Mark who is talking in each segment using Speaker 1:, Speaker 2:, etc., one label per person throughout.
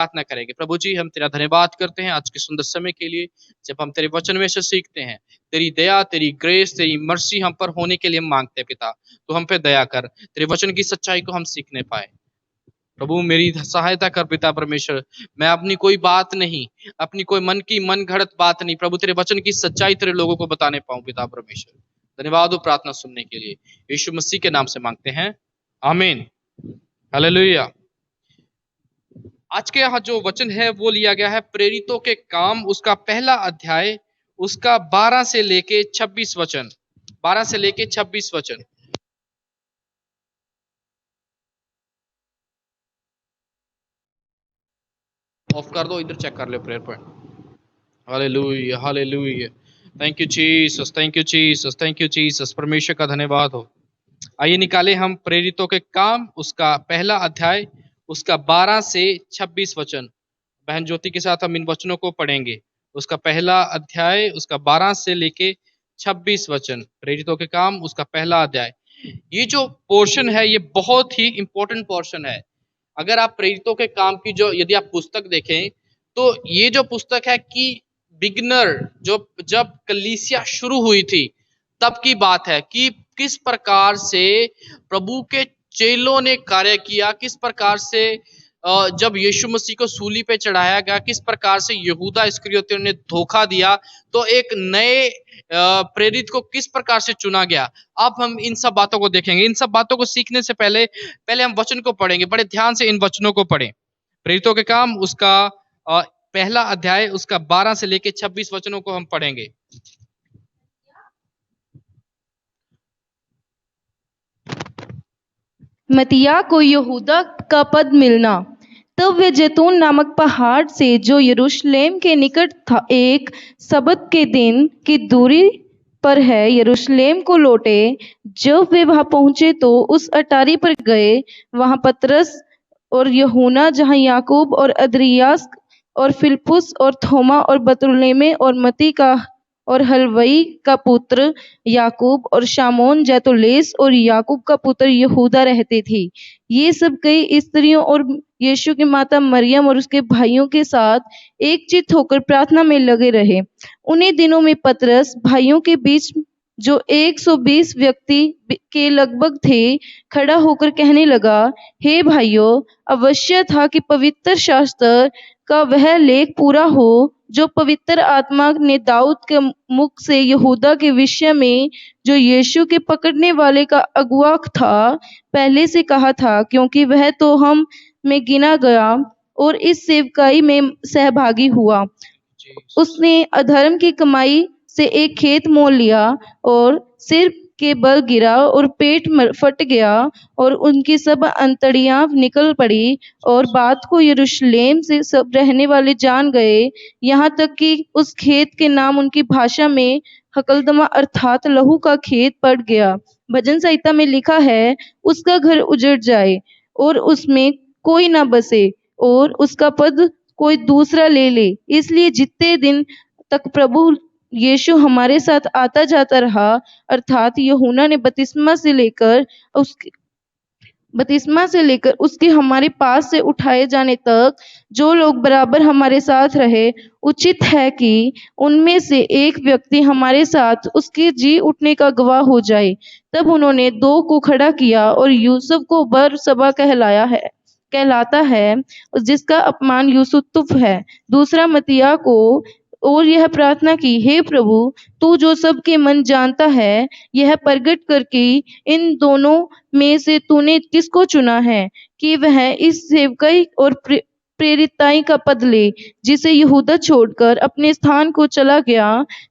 Speaker 1: प्रार्थना करेंगे। प्रभु जी, हम तेरा धन्यवाद करते हैं आज के सुंदर समय के लिए, जब हम तेरे वचन में से सीखते हैं। तेरी दया, तेरी ग्रेस, तेरी मर्सी हम पर होने के लिए हम मांगते हैं पिता। तो हम पे दया कर, तेरे वचन की सच्चाई को हम सीखने पाए। प्रभु मेरी सहायता कर पिता परमेश्वर। मैं अपनी कोई बात नहीं, अपनी कोई मन की मन घड़त बात नहीं, प्रभु तेरे वचन की सच्चाई तेरे लोगों को बताने पाऊं पिता परमेश्वर। धन्यवाद हो प्रार्थना सुनने के लिए, यीशु मसीह के नाम से मांगते हैं, आमीन। हालेलुया। आज के यहाँ जो वचन है वो लिया गया है प्रेरितों के काम, उसका पहला अध्याय, उसका 12 से लेके 26 वचन। 12 से लेके 26 वचन। ऑफ कर दो, इधर चेक कर लो prayer point. Hallelujah, hallelujah. Thank you Jesus, thank you Jesus, thank you Jesus. परमेश्वर का धन्यवाद हो। आइए निकाले हम प्रेरितों के काम, उसका पहला अध्याय, उसका 12 से 26 वचन। बहन ज्योति के साथ हम इन वचनों को पढ़ेंगे। उसका पहला अध्याय, उसका 12 से लेके 26 वचन। प्रेरितों के काम, उसका पहला अध्याय। ये जो पोर्शन है ये बहुत ही इंपॉर्टेंट पोर्शन है। अगर आप प्रेरितों के काम की जो यदि आप पुस्तक देखें तो ये जो पुस्तक है कि बिगनर जो जब कलीसिया शुरू हुई थी तब की बात है कि किस प्रकार से प्रभु के चेलों ने कार्य किया, किस प्रकार से जब यीशु मसीह को सूली पे चढ़ाया गया, किस प्रकार से यहूदा इस्करियोती ने धोखा दिया, तो एक नए प्रेरित को किस प्रकार से चुना गया। अब हम इन सब बातों को देखेंगे। इन सब बातों को सीखने से पहले हम वचन को पढ़ेंगे। बड़े ध्यान से इन वचनों को पढ़ें। प्रेरितों के काम, उसका पहला अध्याय, उसका 12 से लेके 26 वचनों को हम पढ़ेंगे।
Speaker 2: मत्तियाह को यहूदा का पद मिलना। तब वे जैतून नामक पहाड़ से जो यरूशलेम के निकट था, एक सबत के दिन की दूरी पर है, यरूशलेम को लौटे। जब वे वहां पहुंचे तो उस अटारी पर गए। वहां पतरस और यूहन्ना, जहां याकूब और अन्द्रियास और फिलिप्पुस और थोमा और बरतुल्मै और मत्ती का और हलफई का पुत्र याकूब और शामौन जैतुलेस और याकूब का पुत्र यहूदा रहते थे। ये सब कई स्त्रियों और यीशु की माता मरियम और उसके भाइयों के साथ एकचित्त होकर प्रार्थना में लगे रहे। उन्हीं दिनों में पतरस भाइयों के बीच, जो 120 व्यक्ति के लगभग थे, खड़ा होकर कहने लगा, हे भाइयों, अवश्य था कि पवित्र शास्त्र का वह लेख पूरा हो जो पवित्र आत्मा ने दाऊद के मुख से यहूदा के विषय में, जो यीशु के पकड़ने वाले का अगुआ था, पहले से कहा था, क्योंकि वह तो हम में गिना गया और इस सेवकाई में सहभागी हुआ। उसने अधर्म की कमाई से एक खेत मोल लिया और सिर के बल गिरा और पेट फट गया और उनकी सब अंतड़ियां निकल पड़ी और बात को यरूशलेम से सब रहने वाले जान गए, यहाँ तक कि उस खेत के नाम उनकी भाषा में हकलदमा अर्थात लहू का खेत पड़ गया। भजन संहिता में लिखा है, उसका घर उजड़ जाए और उसमें कोई ना बसे और उसका पद कोई दूसरा ले ले। इसलिए जितने दिन तक प्रभु यीशु हमारे साथ आता जाता रहा, अर्थात यूहन्ना ने बपतिस्मा से लेकर उसके हमारे पास से उठाए जाने तक जो लोग बराबर हमारे साथ रहे, उचित है कि उनमें से एक व्यक्ति हमारे साथ उसके जी उठने का गवाह हो जाए। तब उन्होंने 2 को खड़ा किया और यूसुफ को बरसबा कहलाता है, जिसका अपमान यूसुफ है, दूसरा मत्तियाह को, और यह प्रार्थना की, हे प्रभु, तू जो सबके मन जानता है, यह प्रगट करके इन दोनों में से तूने किसको चुना है कि वह इस सेवकाई और प्रेरिताई का पद ले, जिसे यहूदा छोड़कर अपने स्थान को चला गया।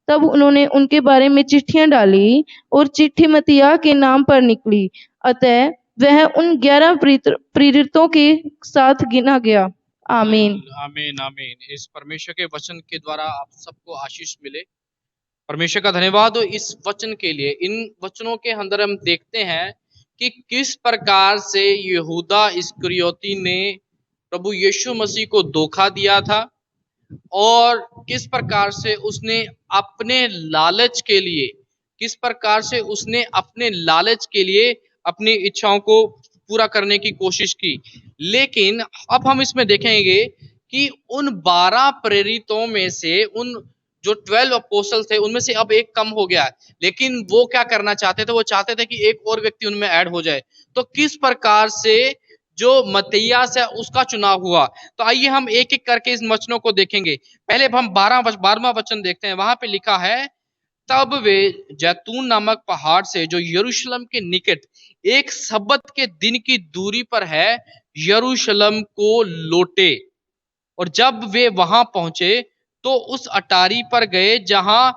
Speaker 2: तब उन्होंने उनके बारे में चिट्ठियां डाली और चिट्ठी मत्तियाह के नाम पर निकली। अतः वह उन 11 प्रेरितों के साथ गिना गया। आमीन,
Speaker 1: आमीन, आमीन। इस परमेश्वर के वचन के द्वारा आप सबको आशीष मिले। परमेश्वर का धन्यवाद हो इस वचन के लिए। इन वचनों के अंदर हम देखते हैं कि किस प्रकार से यहूदा इस्करियोती ने प्रभु यीशु मसीह को धोखा दिया था और किस प्रकार से उसने अपने लालच के लिए, किस प्रकार से उसने अपने लालच के लिए अपनी इच्छाओं को पूरा करने की कोशिश की। लेकिन अब हम इसमें देखेंगे कि उन 12 प्रेरितों में से उन जो 12 अपोस्टल थे उनमें से अब एक कम हो गया है, लेकिन वो क्या करना चाहते थे, वो चाहते थे कि एक और व्यक्ति उनमें ऐड हो जाए। तो किस प्रकार से जो मत्तियास है उसका चुनाव हुआ, तो आइए हम एक एक करके इस वचनों को देखेंगे। पहले हम 12वां वचन देखते हैं। वहां पे लिखा है, तब वे जैतून नामक पहाड़ से जो यरूशलेम के निकट एक सब्बत के दिन की दूरी पर है, यरूशलेम को लौटे। और जब वे वहां पहुंचे तो उस अटारी पर गए जहां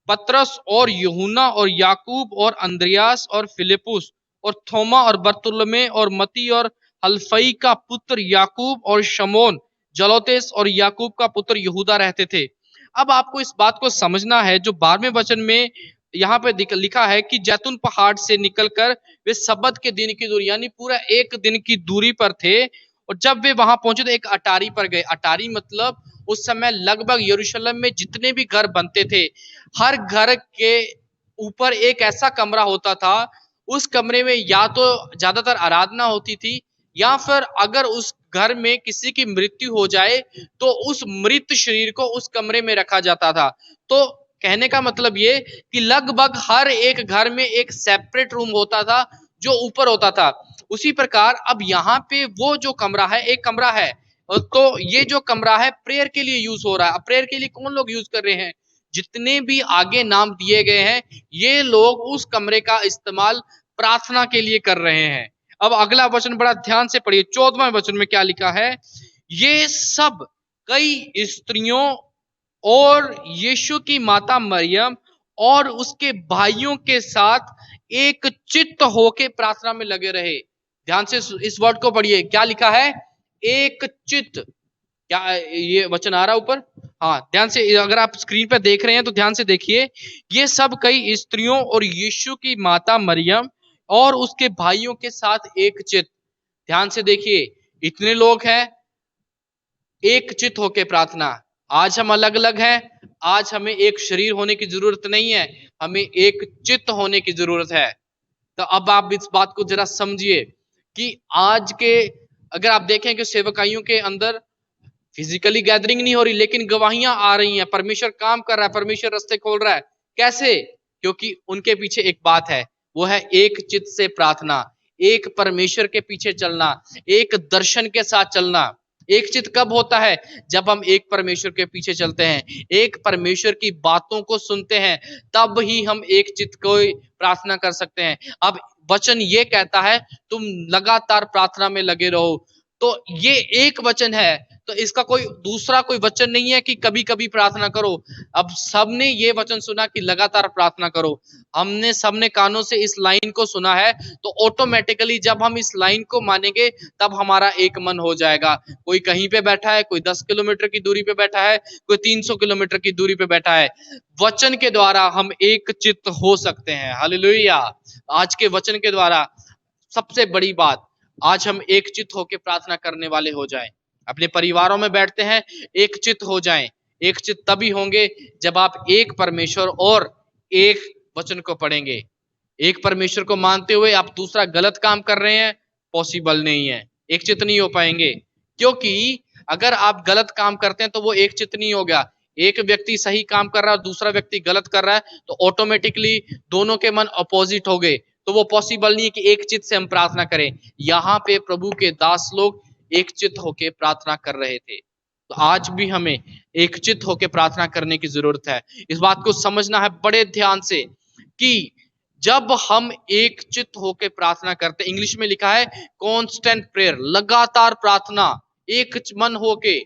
Speaker 1: पतरस और यूहन्ना और याकूब और अंद्रयास और फिलिपुस और थोमा और बरतुल्मै और मती और हल्फई का पुत्र याकूब और शमौन जलोतेस और याकूब का पुत्र यहूदा रहते थे। अब आपको इस बात को समझना है, जो 12वें वचन में यहाँ पे लिखा है कि जैतून पहाड़ से निकलकर वे सब्बत के दिन की दूरी, यानी पूरा एक दिन की दूरी पर थे। और जब वे वहां पहुंचे तो एक अटारी पर गए। अटारी मतलब उस समय लगभग यरूशलेम में जितने भी घर बनते थे, हर घर के ऊपर एक ऐसा कमरा होता था। उस कमरे में या तो ज्यादातर आराधना होती थी, या फिर अगर उस घर में किसी की मृत्यु हो जाए तो उस मृत शरीर को उस कमरे में रखा जाता था। तो कहने का मतलब ये कि लगभग हर एक घर में एक सेपरेट रूम होता था जो ऊपर होता था। उसी प्रकार अब यहाँ पे वो जो कमरा है, एक कमरा है, तो ये जो कमरा है प्रेयर के लिए यूज हो रहा है। अब प्रेयर के लिए कौन लोग यूज कर रहे हैं? जितने भी आगे नाम दिए गए हैं, ये लोग उस कमरे का इस्तेमाल प्रार्थना के लिए कर रहे हैं। अब अगला वचन बड़ा ध्यान से पढ़िए, 14वें वचन में क्या लिखा है, ये सब कई स्त्रियों और यीशु की माता मरियम और उसके भाइयों के साथ एक चित्त होके प्रार्थना में लगे रहे। ध्यान से इस वर्ड को पढ़िए, क्या लिखा है? एक चित्त। क्या ये वचन आ रहा ऊपर? हाँ, ध्यान से, अगर आप स्क्रीन पर देख रहे हैं तो ध्यान से देखिए। ये सब कई स्त्रियों और यीशु की माता मरियम और उसके भाइयों के साथ एक चित्त। ध्यान से देखिए, इतने लोग हैं, एक चित्त होके प्रार्थना। आज हम अलग अलग हैं, आज हमें एक शरीर होने की जरूरत नहीं है, हमें एक चित्त होने की जरूरत है। तो अब आप इस बात को जरा समझिए कि आज के, अगर आप देखें कि सेवकाइयों के अंदर फिजिकली गैदरिंग नहीं हो रही, लेकिन गवाहियां आ रही हैं, परमेश्वर काम कर रहा है, परमेश्वर रास्ते खोल रहा है। कैसे? क्योंकि उनके पीछे एक बात है, वो है एक चित्त से प्रार्थना, एक परमेश्वर के पीछे चलना, एक दर्शन के साथ चलना। एक चित्त कब होता है? जब हम एक परमेश्वर के पीछे चलते हैं, एक परमेश्वर की बातों को सुनते हैं, तब ही हम एक चित्त को प्रार्थना कर सकते हैं। अब वचन ये कहता है तुम लगातार प्रार्थना में लगे रहो, तो ये एक वचन है, तो इसका कोई दूसरा कोई वचन नहीं है कि कभी कभी प्रार्थना करो। अब सबने ये वचन सुना कि लगातार प्रार्थना करो, हमने सबने कानों से इस लाइन को सुना है, तो ऑटोमेटिकली जब हम इस लाइन को मानेंगे तब हमारा एक मन हो जाएगा। कोई कहीं पे बैठा है, कोई 10 किलोमीटर की दूरी पे बैठा है, कोई 300 किलोमीटर की दूरी पे बैठा है, वचन के द्वारा हम एक चित्त हो सकते हैं। हालेलुया। आज के वचन के द्वारा सबसे बड़ी बात, आज हम एक चित्त होकर प्रार्थना करने वाले हो जाएं। अपने परिवारों में बैठते हैं, एक चित्त हो जाएं। एक चित्त तभी होंगे जब आप एक परमेश्वर और एक वचन को पढ़ेंगे। एक परमेश्वर को मानते हुए आप दूसरा गलत काम कर रहे हैं, पॉसिबल नहीं है, एक चित्त नहीं हो पाएंगे। क्योंकि अगर आप गलत काम करते हैं तो वो एक चित्त नहीं हो गया। एक व्यक्ति सही काम कर रहा है और दूसरा व्यक्ति गलत कर रहा है, तो ऑटोमेटिकली दोनों के मन अपोजिट हो गए, तो वो पॉसिबल नहीं है कि एक चित्त से हम प्रार्थना करें। यहाँ पे प्रभु के दास लोग एक चित्त होके प्रार्थना कर रहे थे, तो आज भी हमें एक चित्त होके प्रार्थना करने की जरूरत है। इस बात को समझना है बड़े ध्यान से कि जब हम एक चित्त होके प्रार्थना करते, इंग्लिश में लिखा है कॉन्स्टेंट प्रेयर, लगातार प्रार्थना, एक मन होके।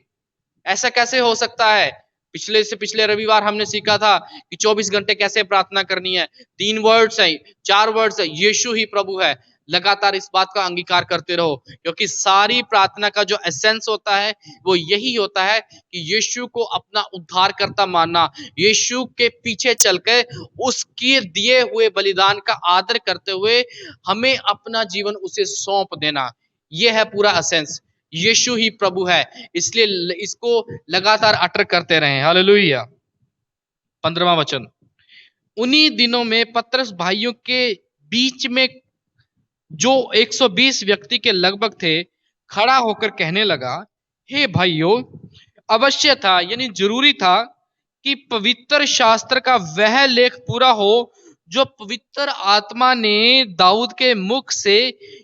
Speaker 1: ऐसा कैसे हो सकता है? पिछले रविवार हमने सीखा था कि 24 घंटे कैसे प्रार्थना करनी है। 3 वर्ड्स है, 4 वर्ड्स है, यीशु ही प्रभु है। लगातार इस बात का अंगीकार करते रहो, क्योंकि सारी प्रार्थना का जो एसेंस होता है वो यही होता है कि यीशु को अपना उद्धारकर्ता मानना, यीशु के पीछे चलकर उसके दिए हुए बलिदान का आदर करते हुए हमें अपना जीवन उसे सौंप देना। यह है पूरा एसेंस। यीशु ही प्रभु है, इसलिए इसको लगातार अटर करते रहे। हालेलुया। 15वां वचन, उन्हीं दिनों में पतरस भाइयों के बीच में जो 120 व्यक्ति के लगभग थे, खड़ा होकर कहने लगा, हे भाइयों, अवश्य था यानी जरूरी था कि पवित्र शास्त्र का वह लेख पूरा हो जो पवित्र आत्मा ने दाऊद के मुख से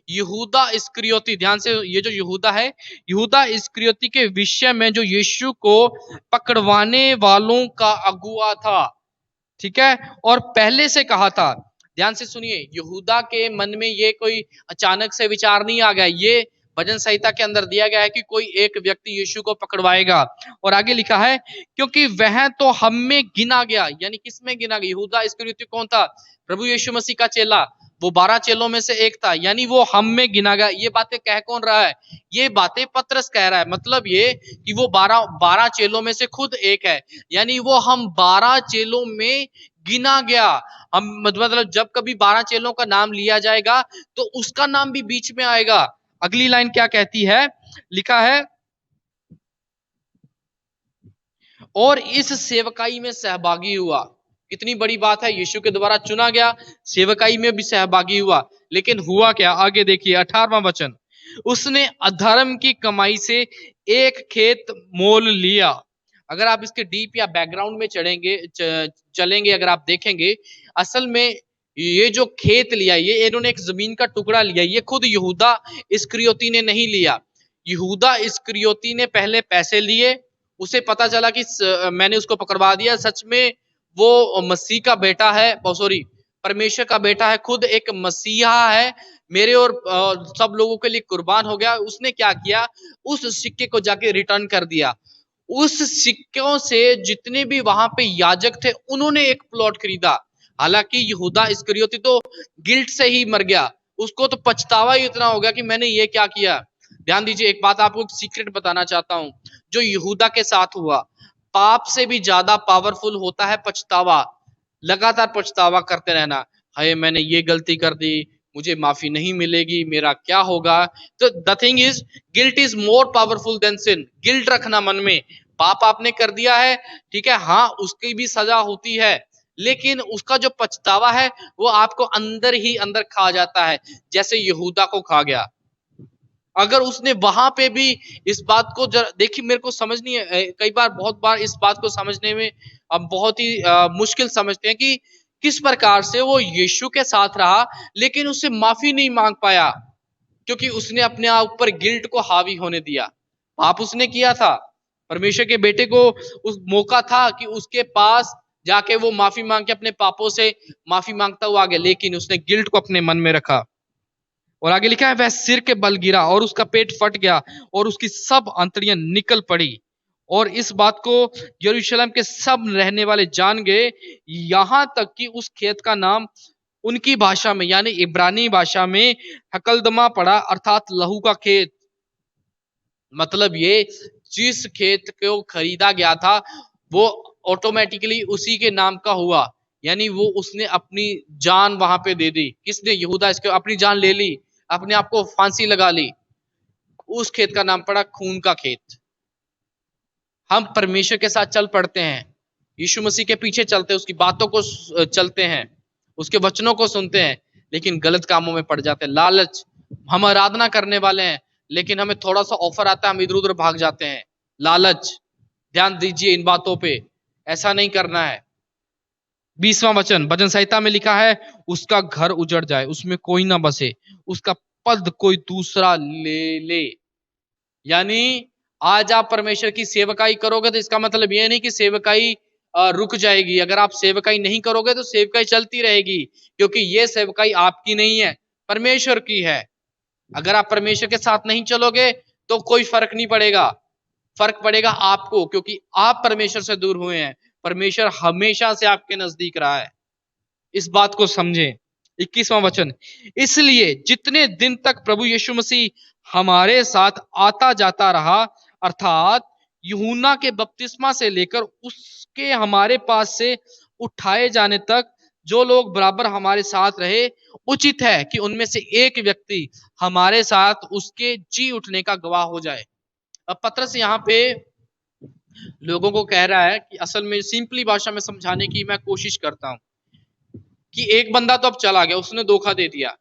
Speaker 1: यहूदा इस्करियोती, ध्यान से ये जो यहूदा है, यहूदा इस्करियोती के विषय में जो यीशु को पकड़वाने वालों का अगुआ था, ठीक है, और पहले से कहा था। ध्यान से सुनिए, यहूदा के मन में ये कोई अचानक से विचार नहीं आ गया, ये भजन संहिता के अंदर दिया गया है कि कोई एक व्यक्ति यीशु को पकड़वाएगा। और आगे लिखा है, क्योंकि वह तो हम में गिना गया, यानी किस में गिना गया? यहूदा इस्करियोती कौन था? प्रभु यीशु मसीह का चेला, वो 12 चेलों में से एक था, यानी वो हम में गिना गया। ये बातें कह कौन रहा है? ये बातें पतरस कह रहा है। मतलब ये कि वो 12 चेलों में से खुद एक है, यानी वो हम 12 चेलों में गिना गया। हम मतलब जब कभी 12 चेलों का नाम लिया जाएगा तो उसका नाम भी बीच में आएगा। अगली लाइन क्या कहती है? लिखा है, और इस सेवकाई में सहभागी हुआ। कितनी बड़ी बात है, यीशु के द्वारा चुना गया, सेवकाई में भी सहभागी हुआ। लेकिन हुआ क्या? आगे देखिए 18वां वचन, उसने अधर्म की कमाई से एक खेत मोल लिया। अगर आप इसके डीप या बैकग्राउंड में चलेंगे, अगर आप देखेंगे, असल में ये जो खेत लिया, ये इन्होंने एक जमीन का टुकड़ा लिया, ये खुद यहूदा इस्करियोती ने नहीं लिया। यहूदा इस्करियोती ने पहले पैसे लिए, उसे पता चला कि मैंने उसको पकड़वा दिया, सच में वो मसीह का बेटा है, सॉरी परमेश्वर का बेटा है, खुद एक मसीहा है, मेरे और सब लोगों के लिए कुर्बान हो गया। उसने क्या किया? उस सिक्के को जाके रिटर्न कर दिया। उस सिक्कों से जितने भी वहां पे याजक थे, उन्होंने एक प्लॉट खरीदा। हालांकि यहूदा इस्करियोती तो गिल्ट से ही मर गया, उसको तो पछतावा ही इतना हो गया कि मैंने ये क्या किया। ध्यान दीजिए, एक बात आपको सीक्रेट बताना चाहता हूं, जो यहूदा के साथ हुआ, पाप से भी ज्यादा पावरफुल होता है पछतावा। लगातार पछतावा करते रहना, हाय मैंने ये गलती कर दी, मुझे माफी नहीं मिलेगी, मेरा क्या होगा। तो the thing is, guilt is more powerful than sin. Guilt रखना मन में, पाप आपने कर दिया है, ठीक है, हाँ उसकी भी सजा होती है, लेकिन उसका जो पछतावा है वो आपको अंदर ही अंदर खा जाता है, जैसे यहूदा को खा गया। अगर उसने वहां पे भी इस बात को देखिए, मेरे को समझ नहीं है, कई बार बहुत बार इस बात को समझने में अब बहुत ही मुश्किल समझते हैं कि किस प्रकार से वो यीशु के साथ रहा लेकिन उससे माफी नहीं मांग पाया, क्योंकि उसने अपने आप ऊपर गिल्ट को हावी होने दिया। पाप उसने किया था, परमेश्वर के बेटे को उस मौका था कि उसके पास जाके वो माफी मांग के अपने पापों से माफी मांगता हुआ आ गया, लेकिन उसने गिल्ट को अपने मन में रखा। और आगे लिखा है, वह सिर के बल गिरा और उसका पेट फट गया और उसकी सब अंतड़ियां निकल पड़ी। और इस बात को यरूशलेम के सब रहने वाले जान गए, यहां तक कि उस खेत का नाम उनकी भाषा में यानी इब्रानी भाषा में हकलदमा पड़ा, अर्थात लहू का खेत। मतलब ये जिस खेत को खरीदा गया था वो ऑटोमेटिकली उसी के नाम का हुआ, यानी वो उसने अपनी जान वहां पे दे दी। किसने? यहूदा इसके अपनी जान ले ली, अपने आप को फांसी लगा ली। उस खेत का नाम पड़ा खून का खेत। हम परमेश्वर के साथ चल पड़ते हैं, यीशु मसीह के पीछे चलते हैं, उसकी बातों को चलते हैं, उसके वचनों को सुनते हैं, लेकिन गलत कामों में पड़ जाते हैं। लालच, हम आराधना करने वाले हैं लेकिन हमें थोड़ा सा ऑफर आता है, हम इधर उधर भाग जाते हैं। लालच, ध्यान दीजिए इन बातों पे, ऐसा नहीं करना है। 20वां वचन भजन संहिता में लिखा है, उसका घर उजड़ जाए, उसमें कोई ना बसे, उसका पद कोई दूसरा ले ले। यानी आज आप परमेश्वर की सेवकाई करोगे तो इसका मतलब ये नहीं कि सेवकाई रुक जाएगी। अगर आप सेवकाई नहीं करोगे तो सेवकाई चलती रहेगी, क्योंकि ये सेवकाई आपकी नहीं है, परमेश्वर की है। अगर आप परमेश्वर के साथ नहीं चलोगे तो कोई फर्क नहीं पड़ेगा, फर्क पड़ेगा आपको, क्योंकि आप परमेश्वर से दूर हुए हैं। परमेश्वर हमेशा से आपके नजदीक रहा है, इस बात को समझें। 21वां वचन, इसलिए जितने दिन तक प्रभु यीशु मसीह हमारे साथ आता जाता रहा, अर्थात यूहन्ना के बपतिस्मा से लेकर उसके हमारे पास से उठाए जाने तक जो लोग बराबर हमारे साथ रहे, उचित है कि उनमें से एक व्यक्ति हमारे साथ उसके जी उठने का गवाह हो जाए। अब पतरस यहाँ पे लोगों को कह रहा है कि असल में सिंपली भाषा में समझाने की मैं कोशिश करता हूं कि एक बंदा तो अब चला गया, उसने धोखा दे दिया,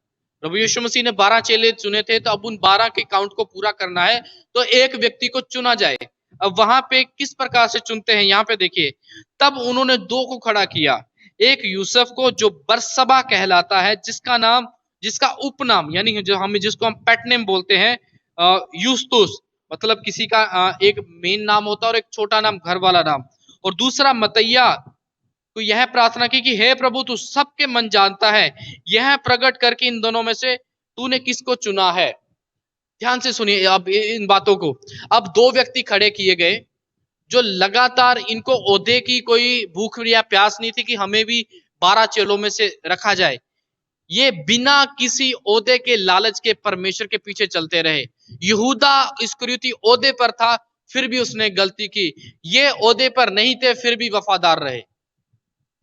Speaker 1: प्रभु यीशु मसीह ने 12 चेले चुने थे, तो अब उन 12 के काउंट को पूरा करना है तो एक व्यक्ति को चुना जाए। अब वहां पे किस प्रकार से चुनते हैं, यहाँ पे देखिए, तब उन्होंने 2 को खड़ा किया, एक यूसुफ को जो बरसबा कहलाता है, जिसका उपनाम यानी जिसको हम पेट नेम बोलते हैं, यूस्तुस, मतलब किसी का एक मेन नाम होता है और एक छोटा नाम, घर वाला नाम। और दूसरा मतैया तो यह प्रार्थना की कि हे प्रभु, तू सबके मन जानता है, यह प्रकट करके इन दोनों में से तूने किसको चुना है। ध्यान से सुनिए अब इन बातों को। अब 2 व्यक्ति खड़े किए गए जो लगातार, इनको ओहदे की कोई भूख या प्यास नहीं थी कि हमें भी 12 चेलों में से रखा जाए। ये बिना किसी ओहदे के लालच के परमेश्वर के पीछे चलते रहे। यहूदा इस्करियोती ओहदे पर था, फिर भी उसने गलती की। ये ओहदे पर नहीं थे, फिर भी वफादार रहे।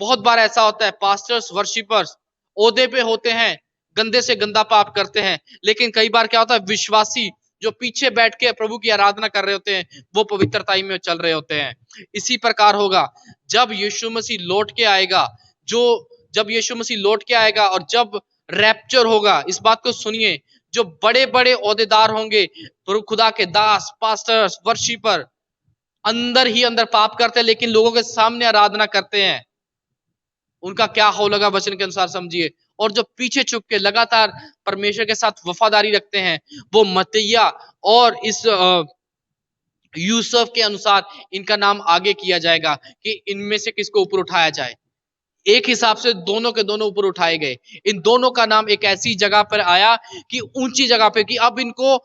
Speaker 1: बहुत बार ऐसा होता है, पास्टर्स, वर्शिपर्स ओहदे पे होते हैं, गंदे से गंदा पाप करते हैं, लेकिन कई बार क्या होता है, विश्वासी जो पीछे बैठ के प्रभु की आराधना कर रहे होते हैं, वो पवित्रताई में चल रहे होते हैं। इसी प्रकार होगा जब यीशु मसीह लौट के आएगा, जब यीशु मसीह लौट के आएगा और जब रैप्चर होगा, इस बात को सुनिए, जो बड़े बड़े ओहदेदार होंगे, प्रभु खुदा के दास, पास्टर्स, वर्शिपर, अंदर ही अंदर पाप करते हैं लेकिन लोगों के सामने आराधना करते हैं, उनका क्या होगा वचन के अनुसार समझिए। और जो पीछे छुप के लगातार परमेश्वर के साथ वफादारी रखते हैं, वो मत्तिया और इस यूसुफ के अनुसार इनका नाम आगे किया जाएगा कि इनमें से किसको ऊपर उठाया जाए। एक हिसाब से दोनों के दोनों ऊपर उठाए गए। इन दोनों का नाम एक ऐसी जगह पर आया कि ऊंची जगह पे, कि अब इनको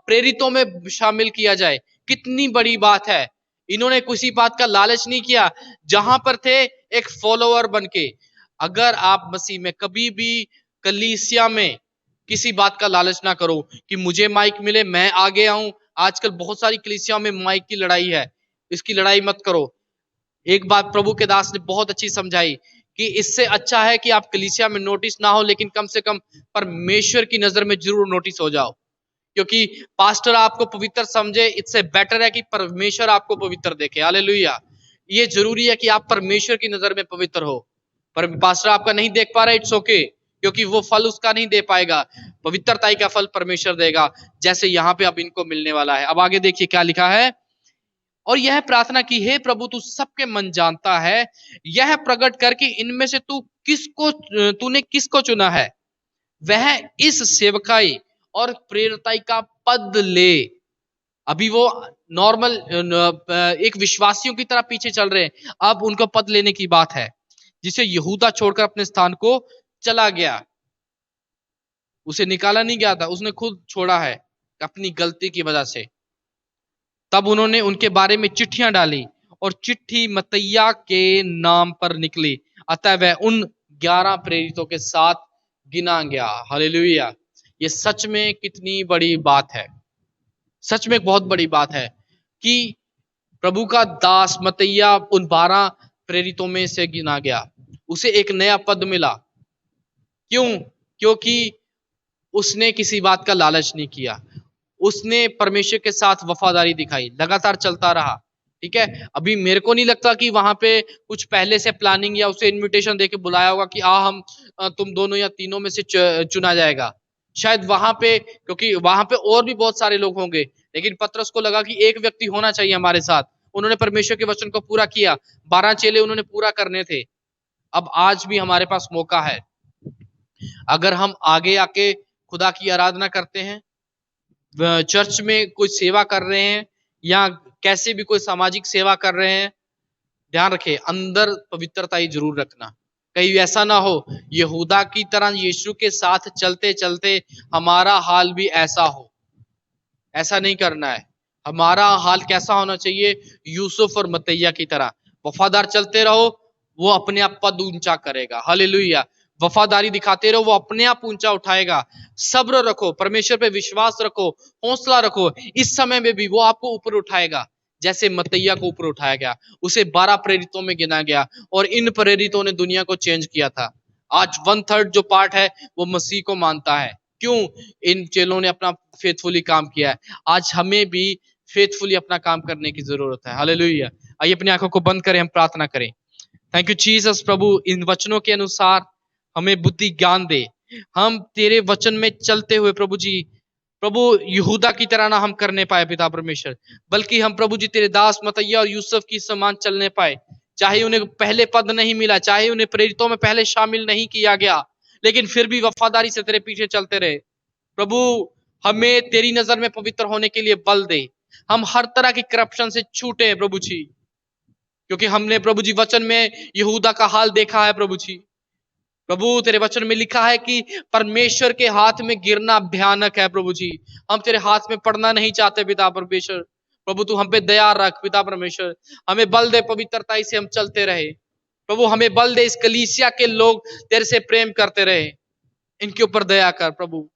Speaker 1: प्रेरितों में शामिल किया जाए। कितनी बड़ी बात है। इन्होंने किसी बात का लालच नहीं किया, जहां पर थे एक फॉलोअर बनके। अगर आप मसीह में कभी भी कलीसिया में किसी बात का लालच ना करो कि मुझे माइक मिले, मैं आगे आऊं। आजकल बहुत सारी कलीसियाओं में माइक की लड़ाई है, इसकी लड़ाई मत करो। एक बात प्रभु के दास ने बहुत अच्छी समझाई कि इससे अच्छा है कि आप कलीसिया में नोटिस ना हो, लेकिन कम से कम परमेश्वर की नजर में जरूर नोटिस हो जाओ। क्योंकि पास्टर आपको पवित्र समझे, इससे बेटर है कि परमेश्वर आपको पवित्र देखे। हालेलुया। ये जरूरी है कि आप परमेश्वर की नजर में पवित्र हो। पर पास्टर आपका नहीं देख पा रहा, इट्स ओके, क्योंकि वो फल उसका नहीं दे पाएगा। पवित्रताई का फल परमेश्वर देगा, जैसे यहाँ पे अब इनको मिलने वाला है। अब आगे देखिए क्या लिखा है। और यह प्रार्थना की, हे प्रभु, तू सबके मन जानता है, यह प्रकट करके इनमें से तूने किसको चुना है, वह इस सेवकाई और प्रेरिताई का पद ले। अभी वो नॉर्मल एक विश्वासियों की तरह पीछे चल रहे हैं, अब उनको पद लेने की बात है। जिसे यहूदा छोड़कर अपने स्थान को चला गया, उसे निकाला नहीं गया था, उसने खुद छोड़ा है अपनी गलती की वजह से। तब उन्होंने उनके बारे में चिट्ठियां डाली और चिट्ठी मत्तिया के नाम पर निकली, अतः वह उन 11 प्रेरितों के साथ गिना गया। हालेलुया। ये सच में कितनी बड़ी बात है, सच में एक बहुत बड़ी बात है कि प्रभु का दास मत्तिया उन 12 प्रेरितों में से गिना गया, उसे एक नया पद मिला। क्यों? क्योंकि उसने किसी बात का लालच नहीं किया, उसने परमेश्वर के साथ वफादारी दिखाई, लगातार चलता रहा। ठीक है, अभी मेरे को नहीं लगता कि वहां पे कुछ पहले से प्लानिंग या उसे इनविटेशन देके बुलाया होगा कि हम तुम दोनों या तीनों में से चुना जाएगा। शायद वहां पे, क्योंकि वहां पे और भी बहुत सारे लोग होंगे, लेकिन पतरस को लगा कि एक व्यक्ति होना चाहिए हमारे साथ। उन्होंने परमेश्वर के वचन को पूरा किया, 12 चेले उन्होंने पूरा करने थे। अब आज भी हमारे पास मौका है, अगर हम आगे आके खुदा की आराधना करते हैं, चर्च में कोई सेवा कर रहे हैं या कैसे भी कोई सामाजिक सेवा कर रहे हैं, ध्यान रखें अंदर पवित्रता ही जरूर रखना। कहीं ऐसा ना हो यहूदा की तरह यीशु के साथ चलते चलते हमारा हाल भी ऐसा हो। ऐसा नहीं करना है। हमारा हाल कैसा होना चाहिए? यूसुफ और मत्तिया की तरह वफादार चलते रहो, वो अपने आप पद ऊंचा करेगा। हालेलुया। वफादारी दिखाते रहो, वो अपने आप ऊंचा उठाएगा। सब्र रखो, परमेश्वर पे विश्वास रखो, हौसला रखो, इस समय में भी वो आपको ऊपर उठाएगा। जैसे मत्तिया को ऊपर उठाया गया, उसे 12 प्रेरितों में गिना गया और इन प्रेरितों ने दुनिया को चेंज किया था। आज 1/3 जो पार्ट है वो मसीह को मानता है। क्यों? इन चेलों ने अपना फेथफुली काम किया है। आज हमें भी फेथफुली अपना काम करने की जरूरत है। हालेलुया। आइए अपनी आंखों को बंद करें, हम प्रार्थना करें। Thank you Jesus. प्रभु, इन वचनों के अनुसार हमें बुद्धि ज्ञान दे, हम तेरे वचन में चलते हुए प्रभु जी, प्रभु यहूदा की तरह ना हम करने पाए पिता परमेश्वर, बल्कि हम प्रभु जी तेरे दास मतैया और यूसुफ की समान चलने पाए। चाहे उन्हें पहले पद नहीं मिला, चाहे उन्हें प्रेरितों में पहले शामिल नहीं किया गया, लेकिन फिर भी वफादारी से तेरे पीछे चलते रहे। प्रभु हमें तेरी नजर में पवित्र होने के लिए बल दे, हम हर तरह की करप्शन से छूटे प्रभु जी, क्योंकि हमने प्रभु जी वचन में यहूदा का हाल देखा है प्रभु जी। प्रभु तेरे वचन में लिखा है कि परमेश्वर के हाथ में गिरना भयानक है प्रभु जी, हम तेरे हाथ में पड़ना नहीं चाहते पिता परमेश्वर। प्रभु तू हम पे दया रख पिता परमेश्वर, हमें बल दे पवित्रता से हम चलते रहे। प्रभु हमें बल दे, इस कलीसिया के लोग तेरे से प्रेम करते रहे, इनके ऊपर दया कर प्रभु,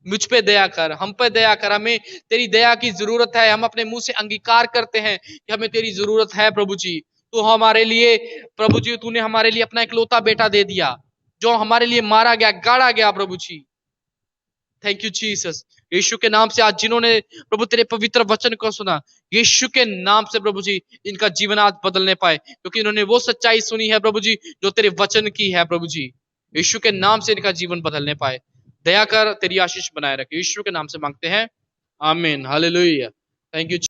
Speaker 1: मुझ पे दया कर, हम पे दया कर, हमें तेरी दया की जरूरत है। हम अपने मुंह से अंगीकार करते हैं कि हमें तेरी जरूरत है प्रभु जी। तो हमारे लिए प्रभु जी, तूने हमारे लिए अपना इकलौता बेटा दे दिया, जो हमारे लिए मारा गया, गाड़ा गया प्रभु जी। Thank you Jesus. यीशु के नाम से आज जिन्होंने प्रभु तेरे पवित्र वचन को सुना, यीशु के नाम से प्रभु जी इनका जीवन आज बदलने पाए, क्योंकि इन्होंने वो सच्चाई सुनी है प्रभु जी जो तेरे वचन की है प्रभु जी। यीशु के नाम से इनका जीवन बदलने पाए, दया कर, तेरी आशीष बनाए रखे, यीशु के नाम से मांगते हैं, आमीन, हालेलुया। Thank you.